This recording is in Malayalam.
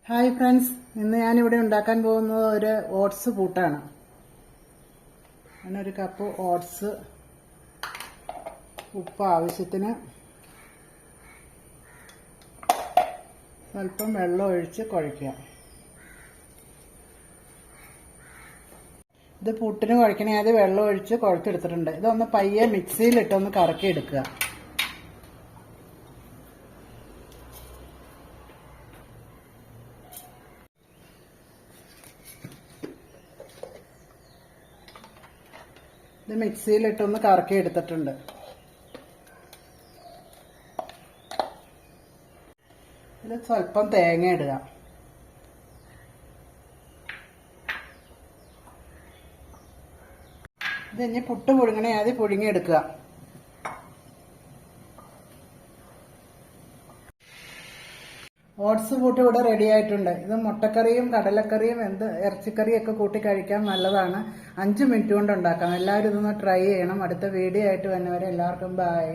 ഹായ് ഫ്രണ്ട്സ്, ഇന്ന് ഞാനിവിടെ ഉണ്ടാക്കാൻ പോകുന്നത് ഒരു ഓട്സ് കൂട്ടാണ്. ഒരു കപ്പ് ഓട്സ്, ഉപ്പ് ആവശ്യത്തിന്, സ്വല്പം വെള്ളം ഒഴിച്ച് കുഴയ്ക്കുക. ഇത് പുട്ടിന് കുഴക്കണേ അത് വെള്ളം ഒഴിച്ച് കുഴച്ചെടുത്തിട്ടുണ്ട്. ഇതൊന്ന് പയ്യെ മിക്സിയിലിട്ടൊന്ന് കറക്കി എടുക്കുക. ഇത് മിക്സിയിലിട്ടൊന്ന് കറക്കി എടുത്തിട്ടുണ്ട്. ഇതിൽ സ്വല്പം തേങ്ങ ഇടുക. ഇത് ഇനി പുട്ട് പുഴുങ്ങണേ അത് പുഴുങ്ങിയെടുക്കുക. ഓട്സ് കൂട്ട് ഇവിടെ റെഡി ആയിട്ടുണ്ട്. ഇത് മുട്ടക്കറിയും കടലക്കറിയും ഇറച്ചിക്കറിയും ഒക്കെ കൂട്ടി കഴിക്കാൻ നല്ലതാണ്. 5 മിനിറ്റ് കൊണ്ട് ഉണ്ടാക്കാം. എല്ലാവരും ഇതൊന്ന് ട്രൈ ചെയ്യണം. അടുത്ത വീഡിയോ ആയിട്ട് വരുന്നവരെ എല്ലാവർക്കും ബൈ.